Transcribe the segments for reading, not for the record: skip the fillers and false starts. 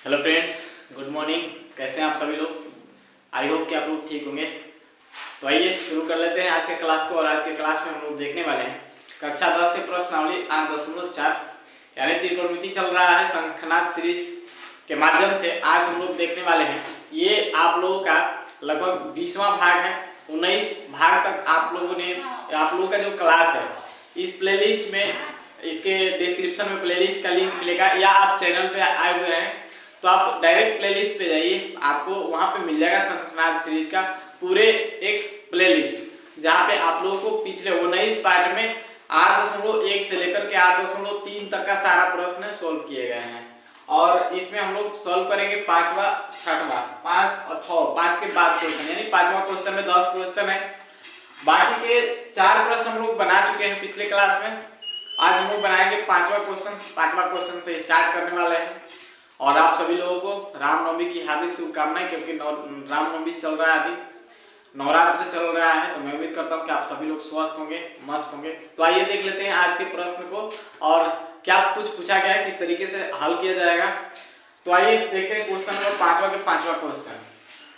Hello friends, good morning. कैसे हैं आप सभी लोग? आई होप कि आप लोग ठीक होंगे। तो आइए शुरू कर लेते हैं आज के क्लास को। और आज के क्लास में हम लोग देखने वाले हैं कक्षा 10 के प्रश्नावली 8.4 यानी त्रिकोणमिति चल रहा है संख्यानाथ सीरीज के माध्यम से। आज हम लोग देखने वाले हैं, ये आप लोगों का लगभग 20वां भाग है। 19 भाग तक आप लोगों का जो क्लास है इस प्लेलिस्ट में, इसके डिस्क्रिप्शन में प्लेलिस्ट का लिंक मिलेगा, या आप चैनल पे आए हुए हैं तो आप डायरेक्ट प्लेलिस्ट पे जाइए, आपको वहां पे मिल जाएगा संख्यानाथ सीरीज का पूरे एक प्लेलिस्ट, जहां पे आप लोगों को पिछले 19 पार्ट में 8.1 से लेकर के 8.3 तक का सारा प्रश्न सोल्व किए गए हैं। और इसमें हम लोग सोल्व करेंगे 5वां, 6वां, 5 और 6, 5 के बाद क्वेश्चन, यानी 5वां क्वेश्चन में 10 क्वेश्चन है। बाकी के 4 प्रश्न हम लोग बना चुके हैं पिछले क्लास में। आज हम लोग बनाएंगे 5वां क्वेश्चन। 5वां क्वेश्चन से स्टार्ट करने वाले हैं। और आप सभी लोगों को रामनवमी की हार्दिक शुभकामनाएं, क्योंकि रामनवमी चल रहा है, अभी नवरात्र चल रहा है। तो मैं उम्मीद करता हूं कि आप सभी लोग स्वस्थ होंगे, मस्त होंगे। तो आइए देख लेते हैं आज के प्रश्न को और क्या कुछ पूछा गया है, किस तरीके से हल किया जाएगा। तो आइए देखते हैं क्वेश्चन नंबर 5वां के 5वां क्वेश्चन।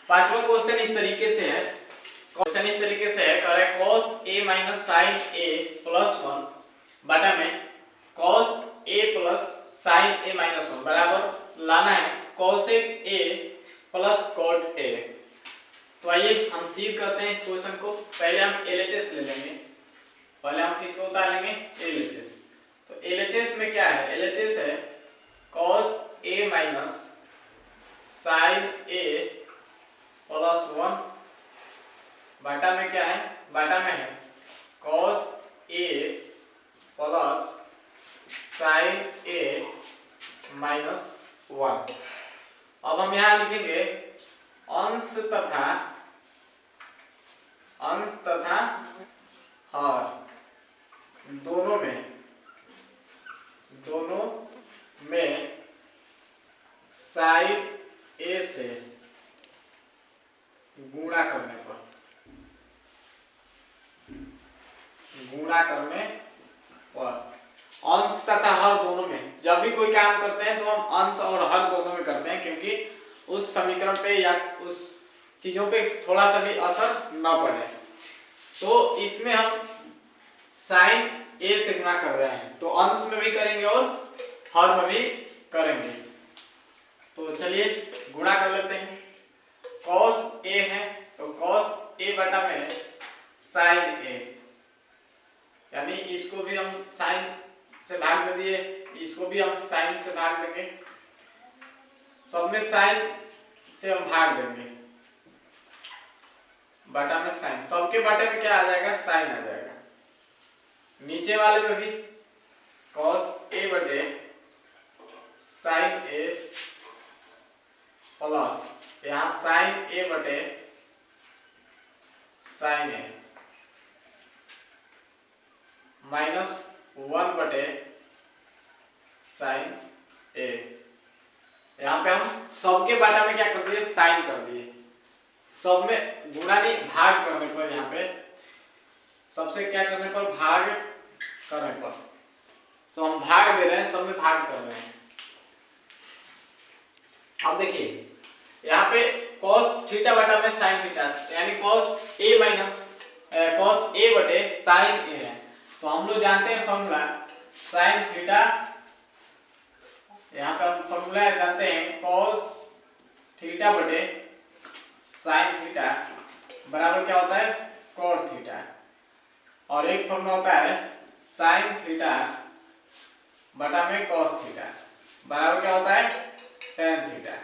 5वां क्वेश्चन इस तरीके से है, करें cos a minus sin a plus 1 बटा में cos a plus sin a minus 1 बराबर लाना है cosec a plus cot a। तो आइए हम सीव करते हैं इस क्वेश्चन को। पहले हम LHS ले लेंगे। पहले हम किसको उतारेंगे? LHS। तो LHS में क्या है? LHS है cos a minus sin a plus 1 बटा में क्या है? बटा में है cos a plus sin a minus 1। अब हम यहां लिखेंगे अंश तथा हर दोनों में sin a से गुणा करने पर अंश तथा हर दोनों में, जब भी कोई काम करते हैं तो हम अंश और हर दोनों में करते हैं, क्योंकि उस समीकरण पे या उस चीजों पे थोड़ा सा भी असर न पड़े। तो इसमें हम sin a से गुणा कर रहे हैं, तो अंश में भी करेंगे और हर में भी करेंगे। तो चलिए गुणा कर लेते हैं। cos a है तो cos a बटा में sin a, यानी इसको भी हम sin से भाग दे दिए, इसको भी हम sin से भाग देंगे, सब में sin से हम भाग देंगे, बटा में sin, सबके बटे में क्या आ जाएगा? sin आ जाएगा। नीचे वाले में भी cos a बटे sin a प्लस यहाँ sin a बटे sin a माइनस 1 बटे sin a। यहाँ पे हम सबके बाटा में क्या कर दिए? साइन कर दिए। सब में गुणा नहीं, भाग करने पर, यहाँ पे सबसे क्या करने पर? भाग करने पर। तो हम भाग दे रहे हैं, सब में भाग कर रहे हैं। अब देखिए यहाँ पे cos थीटा बटा में sin थीटा, यानी cos a minus cos a बटे sin a है। तो हम लोग जानते हैं फॉर्मूला sin थीटा, यहाँ पर हम फॉर्मूला जानते हैं cos थीटा बटे sin थीटा बराबर क्या होता है? cot theta. और एक फॉर्मूला होता है sin थीटा बटा में cos थीटा बराबर क्या होता है? tan theta.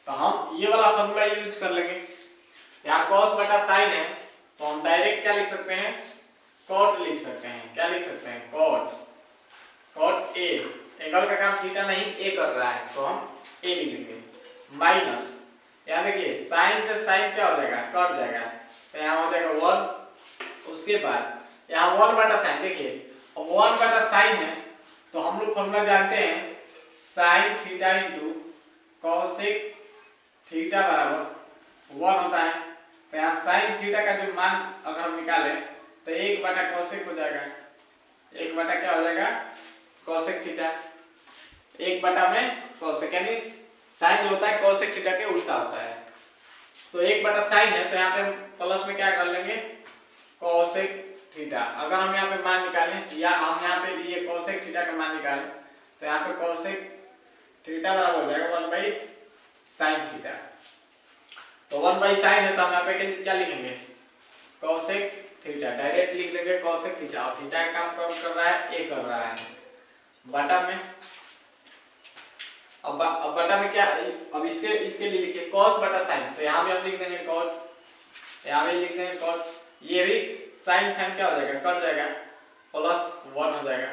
तो हम ये वाला फॉर्मूला यूज कर लेंगे। यहाँ cos बटा sin है तो हम डायरेक्ट क्या लिख सकते हैं? cot लिख सकते हैं। क्या लिख सकते हैं? cot a। एंगल का काम थीटा नहीं a कर रहा है, तो हम a लिखेंगे, माइनस यहाँ देखिए sin से sin क्या हो जाएगा? कट जाएगा, तो यहाँ हो जाएगा 1। उसके बाद यहाँ 1 बटा sin, देखिए 1 बटा sin है तो हम लोग फॉर्मूला जानते हैं sin theta into cosec theta बराबर 1 होता है। तो यहाँ sin थीटा का जो मान अगर हम निकालें तो 1 बटा cosec हो जाएगा। 1 बटा क्या हो जाएगा? cosec थीटा, 1 बटा में cosec, यानी साइन जो होता है कोसेक थीटा के उल्टा होता है। तो 1/sin है तो यहाँ पे प्लस में क्या कर लेंगे कोसेक थीटा। अगर हम यहाँ पे मान निकालें या हम यहाँ पे ये कोसेक थीटा का मान निकालें तो यहाँ पे कोसेक थीटा बराबर हो जाएगा 1/sin थीटा। तो 1/sin है तो हम यहाँ पे क्या लिखेंगे कोसेक थीटा, डायरेक्ट लिख देंगे कोसेक थीटा। और थीटा का काम कौन कर रहा है ए कर रहा है बटा में। अब बटा में क्या, अब इसके लिए लिखिए cos बटा sin। तो यहाँ भी हम लिख देंगे cot, यहाँ भी लिख देंगे cot। ये भी sin क्या हो जाएगा कट जाएगा प्लस 1 हो जाएगा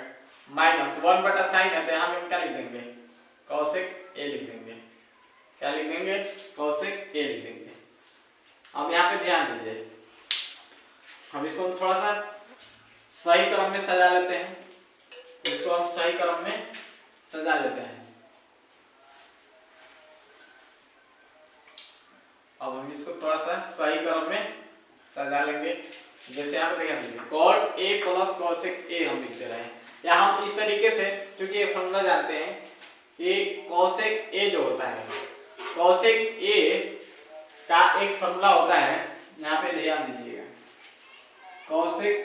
माइनस 1/sin है तो यहाँ भी हम क्या लिख देंगे cosec a लिख देंगे। क्या लिख देंगे cosec a लिख देंगे। अब यहाँ पे ध्यान दीजिए, हम इसको थोड़ा सा सही क्रम में सजा लेते हैं। इसको हम सही क्रम में सजा लेते हैं। अब हम इसको थोड़ा सा सही क्रम में सजा लेंगे। जैसे यहाँ पे देखिए cot a plus cosec a हम लिख दे रहे हैं, या हम इस तरीके से, क्योंकि ये फॉर्मूला जानते हैं कि cosec a जो होता है, cosec a का एक फॉर्मूला होता है, यहाँ पे ध्यान दीजिएगा cosec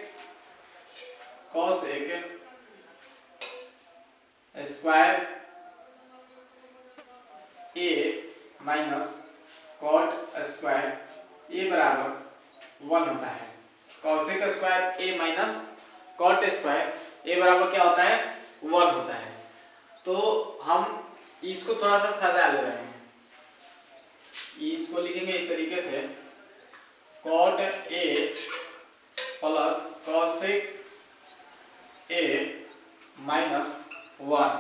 square a minus cot square a बराबर 1 होता है। cosec square a minus cot square a बराबर क्या होता है 1 होता है। तो हम इसको थोड़ा सा सजा ले रहे हैं, इसको लिखेंगे इस तरीके से cot a plus cosec a minus 1।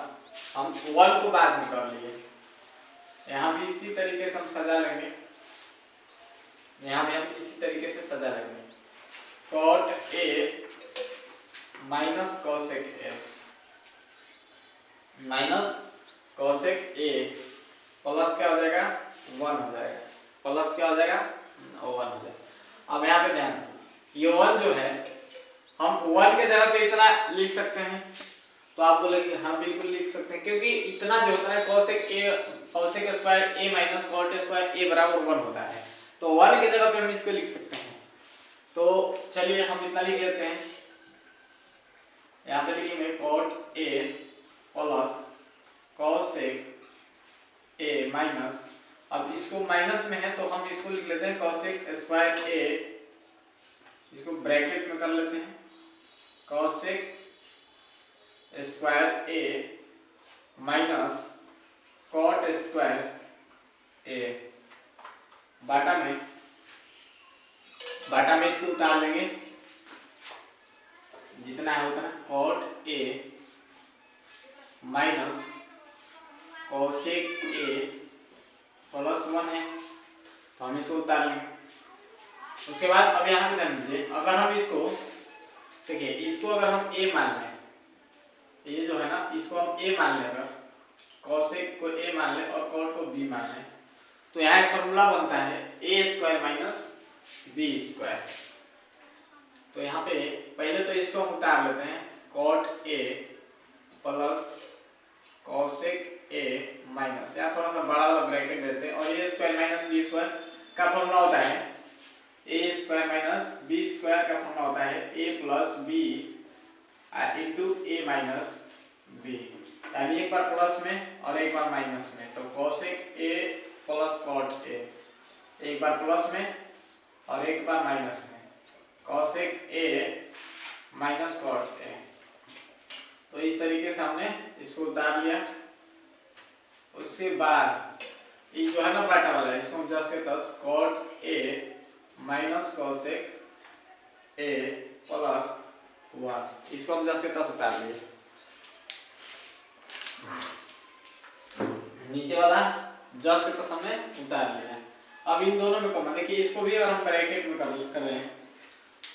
हम 1 को बाद में कर लिए, यहाँ भी इसी तरीके से हम सजा लेंगे, यहाँ भी हम इसी तरीके से सजा लेंगे cot a minus cosec a minus cosec a plus क्या हो जाएगा 1 हो जाएगा, प्लस क्या हो जाएगा 1 हो जाएगा। अब यहाँ पे ध्यान, ये 1 जो है हम 1 के जगह पे इतना लिख सकते हैं, तो आप बोलेंगे हाँ बिल्कुल लिख सकते हैं, क्योंकि इतना जो होता है cosec square a minus cot square a बराबर 1 होता है, तो 1 के जगह पे हम इसको लिख सकते हैं। तो चलिए हम इतना लिख लेते हैं, यहाँ पे लिखेंगे cot a plus cosec a minus, अब इसको माइनस में है तो हम इसको लिख लेते हैं cosec स्क्वायर a, इसको ब्रैकेट में कर लेते हैं cosec square a minus cot square a बाटा में इसको उतार लेंगे, जितना है उतना cot a minus cosec a plus 1 है तो हम इसको उतार लेंगे। उसके बाद अब यहाँ पे ध्यान दीजिए, अगर हम इसको देखिए, इसको अगर हम a मान लें, ये जो है ना इसको हम a मान लें, अगर cosec को a मान लें और cot को b मान लें, तो यहाँ एक फॉर्मूला बनता है a square minus b square. तो यहाँ पे पहले तो इसको हम उतार लेते हैं cot a plus cosec a minus, यहाँ थोड़ा सा बड़ा वाला ब्रैकेट देते हैं, और a square minus b square का फॉर्मूला होता है a square minus b square का फॉर्मूला होता है a plus b into a minus b, यानी एक बार प्लस में और एक बार माइनस में। तो cosec a plus cot a, एक बार प्लस में और एक बार माइनस में, cosec a minus cot a। तो इस तरीके से हमने इसको उतार लिया। उसके बाद ये जो है ना बाटा वाला, इसको हम 10 के 10 cot a minus cosec a plus 1, इसको हम 10 के 10 उतार लिए। नीचे वाला 10 के 10 हमने उतार लिया। अब इन दोनों में कॉमन, देखिए इसको भी अगर हम ब्रैकेट में कर रहे हैं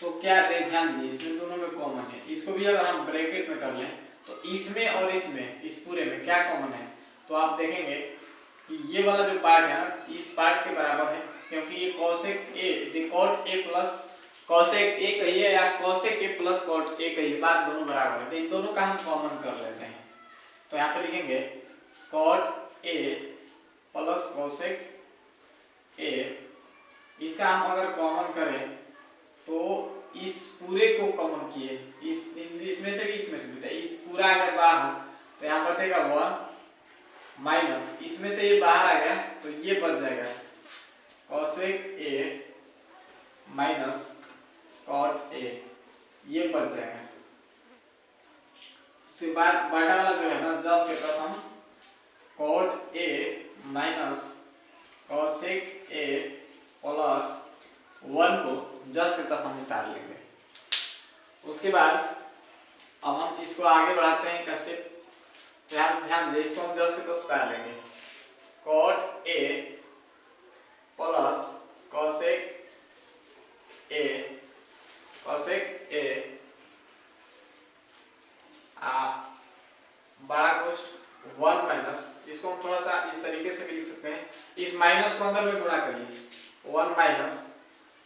तो क्या ध्यान दीजिए, इसमें दोनों में कॉमन है, इसको भी अगर हम ब्रैकेट में कर लें तो इसमें और इसमें, इस पूरे में क्या कॉमन है, तो आप देखेंगे कि ये वाला जो पार्ट है ना इस पार्ट के बराबर है, क्योंकि ये cosec a cot a plus cosec a कहिए या cosec a plus cot a कहिए, बात दोनों बराबर है, तो इन दोनों का हम कॉमन कर लेते हैं। तो यहाँ पे लिखेंगे cot a प्लस कोसेक ए, इसका हम अगर कॉमन करें तो इस पूरे को कॉमन किए, इसमें से भी इसमें से भी, इस पूरा अगर बाहर तो यहाँ बचेगा 1 माइनस इसमें से ये बाहर आ गया तो ये बच जाएगा cosec A minus cot A, ये बच जाएगा। उसके बाद बटा वाला जो है ना 10 के कसम cot A minus cosec A plus 1 को 10 के कसम उतार लेंगे। उसके बाद अब हम इसको आगे बढ़ाते हैं एक स्टेप, ध्यान दे, इसको हम 10 के कसम उतार लेंगे cot A plus cosec A बड़ा कोष्ठ 1 माइनस, इसको हम थोड़ा सा इस तरीके से भी लिख सकते हैं, इस माइनस को अंदर में गुणा करिए 1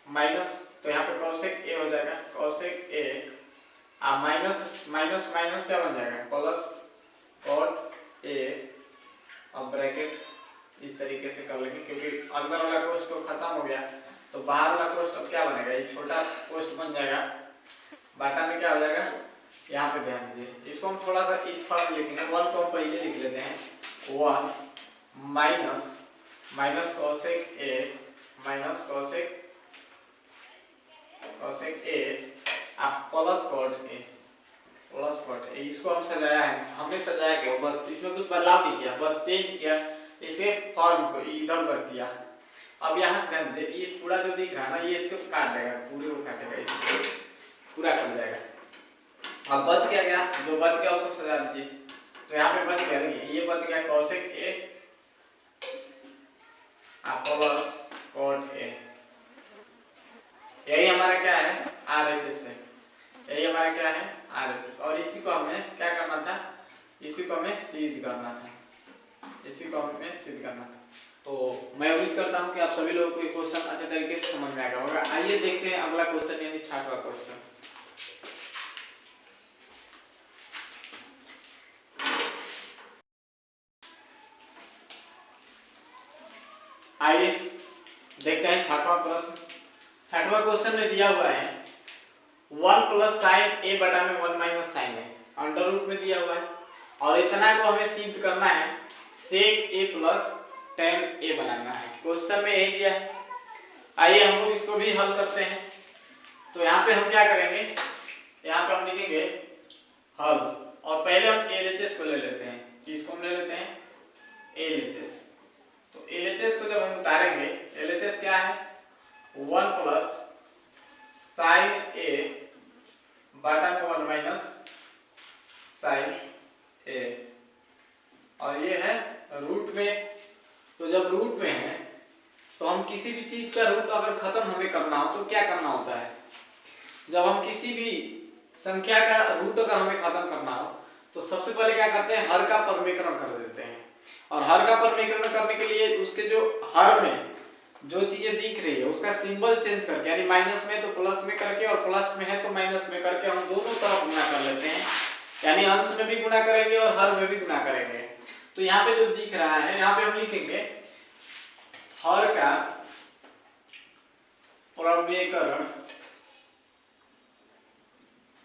माइनस तो यहाँ पे कोसेक ए हो जाएगा cosec A minus minus minus क्या बन जाएगा प्लस कॉट ए, अब ब्रैकेट इस तरीके से कर लेंगे क्योंकि अंदर वाला कोष्ठ तो खत्म हो गया, तो बाहर वाला कोष्ठ अब क्या बनेगा, ये छोटा कोष्ठ बन जाएगा, बाटा में क्या हो जाएगा, यहाँ पे ध्यान दीजिए, इसको हम थोड़ा सा इस फॉर्म में लिखेंगे, 1 को हम पहले लिख लेते हैं 1 minus cosec A minus cosec A plus cot A, इसको हम सजाया है, हमने सजाया क्या, बस इसमें कुछ बदलाव नहीं किया, बस चेंज किया इसके फॉर्म को इधर कर दिया। अब यहाँ से ध्यान दीजिए, ये पूरा जो दिख रहा है ना, ये इसको काट देगा, पूरे को काटेगा, इसको पूरा कर जाएगा। अब बच क्या गया, जो बच गया उसको सजा दीजिए, तो यहाँ पे बच गया, ये बच गया cosec A plus cot A, यही हमारा क्या है RHS है, यही हमारा क्या है RHS, और इसी को हमें क्या करना था, इसी को हमें सिद्ध करना था, तो मैं उम्मीद करता हूँ कि आप सभी लोगों को ये क्वेश्चन अच्छे तरीके से समझ में आएगा होगा। आइए देखते हैं अगला क्वेश्चन, यानी 6वां क्वेश्चन। आइए देखते हैं 6वां प्रश्न। 6वां क्वेश्चन में दिया हुआ है 1 प्लस साइन ए बटा में 1 माइनस साइन ए, अंडर रूट में दिया हुआ है, और इतना को हमें सिद्ध करना है सेक ए प्लस टेन ए बनाना है, क्वेश्चन में यही दिया है। आइए हम लोग इसको भी हल करते हैं, तो यहाँ पे हम क्या करेंगे, यहाँ पे हम लिखेंगे हल, और पहले हम LHS को ले लेते हैं, किसको हम ले लेते हैं LHS, तो LHS को जब हम उतारेंगे, LHS क्या है 1 प्लस साइन ए बटा में 1 माइनस साइन ए, और ये है रूट में, तो जब रूट में है तो हम किसी भी चीज का रूट अगर खत्म हमें करना हो तो क्या करना होता है, जब हम किसी भी संख्या का रूट अगर हमें खत्म करना हो तो सबसे पहले क्या करते हैं, हर का परमीकरण कर देते हैं, और हर का परमीकरण करने के लिए उसके जो हर में जो चीजें दिख रही है उसका सिंबल चेंज करके, यानी माइनस में तो प्लस में करके, और प्लस में है तो माइनस में करके हम दोनों तरफ गुणा कर लेते हैं, यानी अंश में भी गुणा करेंगे और हर में भी गुणा करेंगे। तो यहाँ पे जो दिख रहा है, यहाँ पे हम लिखेंगे हर का प्रमेयकरण,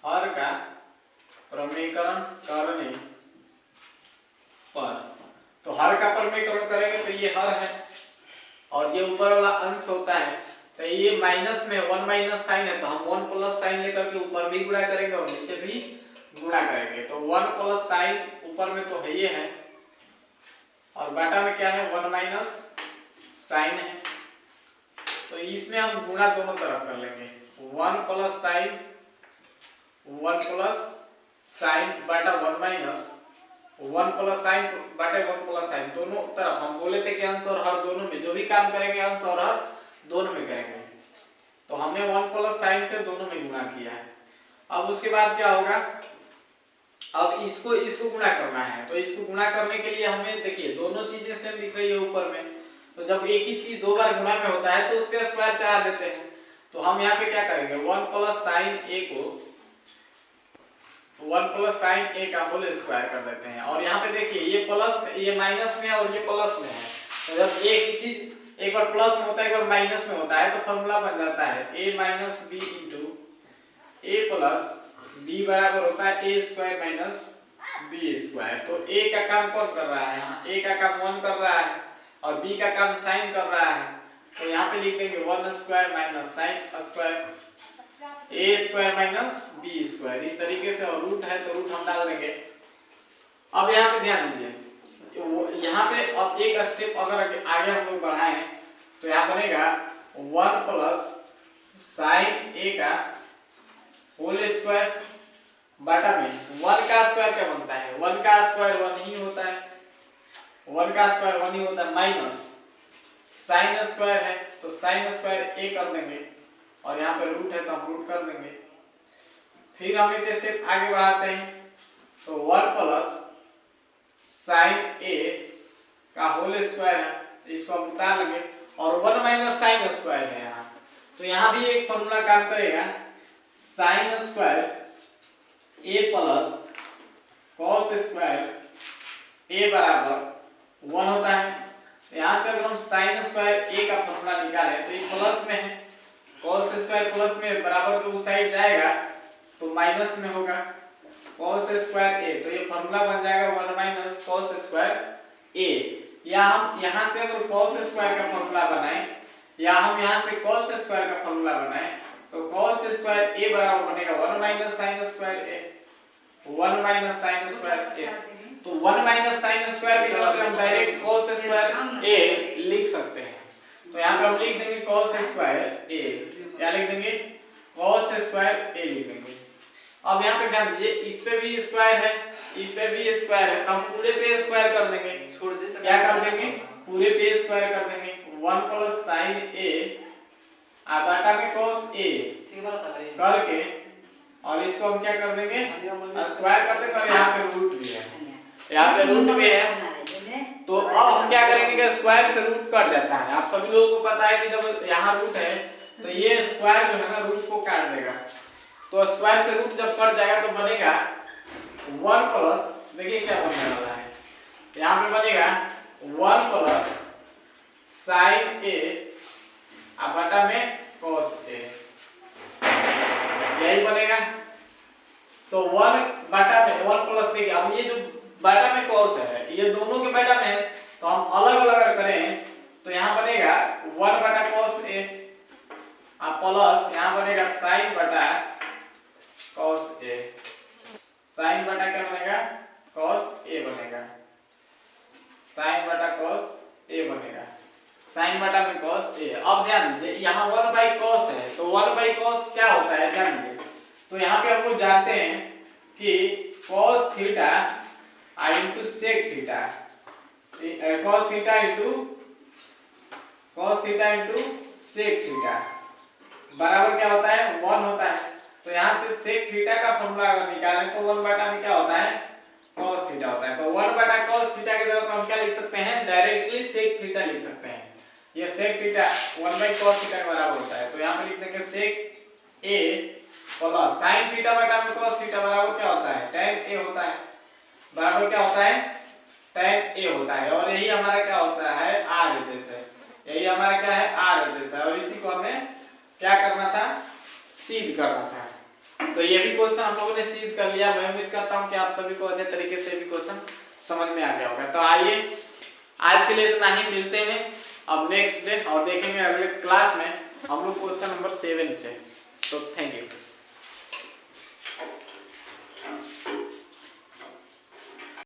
हर का प्रमेयकरण करने पर, तो हर का प्रमेयकरण करेंगे तो ये हर है, और ये ऊपर वाला अंश होता है, तो ये माइनस में 1 माइनस साइन है, तो हम 1 प्लस साइन लेकर के ऊपर भी गुणा करेंगे और नीचे भी गुणा करेंगे, तो 1 प्लस साइन ऊपर में तो है ये है, और बाटा में क्या है 1 माइनस साइन है, तो इसमें हम गुणा दोनों तरफ कर लेंगे, 1 प्लस साइन बटा 1 माइनस 1 प्लस साइन बटे 1 प्लस साइन, दोनों तरफ हम बोले थे कि अंश और हर दोनों में जो भी काम करेंगे अंश और हर दोनों में करेंगे, तो हमने 1 प्लस साइन से दोनों में गुणा किया है। अब उसके बाद क्या होगा, अब इसको गुणा करना है, तो इसको गुणा करने के लिए हमें देखिए दोनों चीजें सेम दिख रही है ऊपर में, तो जब एक ही चीज दो बार गुणा में होता है तो उस पे स्क्वायर चढ़ा देते हैं, तो हम यहाँ पे क्या करेंगे 1 प्लस साइन ए को 1 प्लस साइन ए का होल स्क्वायर कर देते हैं, और यहाँ पे देखिए ये प्लस में, ये माइनस में है और ये प्लस में है, तो जब एक ही चीज एक बार प्लस में होता है एक बार माइनस में होता है तो फॉर्मूला बन जाता है a minus B into A plus B बराबर होता है A square minus B square. तो a का काम कौन कर रहा है, यहाँ a का काम 1 कर रहा है और b का काम साइन कर रहा है। तो यहाँ पे लिख देंगे 1 स्क्वायर माइनस साइन स्क्वायर ए स्क्वायर माइनस बी स्क्वायर, इस तरीके से। और रूट है तो रूट हम डाल देंगे। अब यहाँ पे ध्यान दीजिए, यहाँ पे अब एक स्टेप अगर आगे हम लोग बढ़ाएं तो यहाँ बनेगा 1 प्लस साइन ए का होल स्क्वायर बटा में 1 का स्क्वायर क्या बनता है, 1 का स्क्वायर 1 ही होता है, 1 का स्क्वायर 1 ही होता है, माइनस साइन स्क्वायर है तो साइन स्क्वायर ए कर देंगे और यहाँ पे रूट है तो हम रूट कर देंगे। फिर हम एक स्टेप आगे बढ़ाते हैं तो 1 प्लस साइन ए का होल स्क्वायर है, इसको हम उतार लेंगे और 1 माइनस साइन स्क्वायर है यहाँ। तो यहाँ भी एक फॉर्मूला काम करेगा, साइन स्क्वायर ए प्लस कॉस स्क्वायर ए बराबर 1 होता है। यहाँ से अगर हम साइन स्क्वायर ए का फॉर्मूला निकालें तो ये प्लस में है, कॉस स्क्वायर प्लस में बराबर के उस साइड जाएगा तो माइनस में होगा कॉस स्क्वायर ए। तो ये फॉर्मूला बन जाएगा 1 माइनस कॉस स्क्वायर ए। या हम यहाँ से अगर कॉस स्क्वायर का फॉर्मूला बनाएं या हम यहाँ से कॉस स्क्वायर का फॉर्मूला बनाएं तो कॉस स्क्वायर ए बराबर बनेगा 1 माइनस साइन स्क्वायर ए, 1 माइनस साइन स्क्वायर ए। तो 1 माइनस साइन स्क्वायर की जगह पे हम डायरेक्ट cos स्क्वायर ए लिख सकते हैं। तो यहाँ पे हम लिख देंगे cos स्क्वायर ए, क्या लिख देंगे cos स्क्वायर ए लिख देंगे। अब यहाँ पे ध्यान दीजिए, इस पे भी स्क्वायर है इस पे भी स्क्वायर है तो हम पूरे पे स्क्वायर कर देंगे, क्या कर देंगे पूरे पे स्क्वायर कर देंगे। 1 प्लस साइन ए बटा में cos ए करके और इसको हम क्या कर देंगे स्क्वायर कर देंगे और यहाँ पे रूट भी है, यहाँ पे रूट भी है। तो अब हम क्या करेंगे कि स्क्वायर से रूट कट जाता है। आप सभी लोगों को पता है कि जब यहाँ रूट है तो ये स्क्वायर जो है ना रूट को काट देगा। तो स्क्वायर से रूट जब कट जाएगा तो बनेगा 1 प्लस, देखिए क्या बनने वाला है, यहाँ पे बनेगा 1 प्लस साइन ए बटा में cos ए, यही बनेगा। तो 1 बटा में 1 प्लस देखिए, अब ये जो बटा में cos है ये दोनों के बटा में है तो हम अलग अलग अगर करें तो यहाँ बनेगा 1 बटा cos ए प्लस यहाँ बनेगा साइन बटा cos ए, साइन बटा क्या बनेगा cos ए बनेगा, साइन बटा cos ए बनेगा, साइन बटा में cos ए। अब ध्यान दीजिए यहाँ 1 बाई cos है तो 1 बाई cos क्या होता है ध्यान दीजिए। तो यहाँ पे हम लोग जानते हैं कि cos theta into sec theta, cos theta into sec theta बराबर क्या होता है 1 होता है। तो यहाँ से सेक थीटा का फॉर्मूला अगर निकालें तो 1 बटा में क्या होता है cos थीटा होता है। तो 1 बटा cos थीटा की जगह पर हम क्या लिख सकते हैं डायरेक्टली सेक थीटा लिख सकते हैं। ये sec theta 1 by cos theta के बराबर होता है। तो यहाँ पे लिख देंगे sec A plus sine theta बटा में cos थीटा बराबर क्या होता है tan ए होता है, बराबर क्या होता है tan ए होता है। और यही हमारा क्या होता है r जैसे, यही हमारा क्या है r जैसा। और इसी को हमें क्या करना था सिद्ध करना था। तो ये भी क्वेश्चन हम लोगों ने सिद्ध कर लिया। मैं उम्मीद करता हूँ कि आप सभी को अच्छे तरीके से भी क्वेश्चन समझ में आ गया होगा। तो आइए आज के लिए इतना ही, मिलते हैं अब नेक्स्ट डे और देखेंगे अगले क्लास में हम लोग क्वेश्चन नंबर 7 से। तो थैंक यू।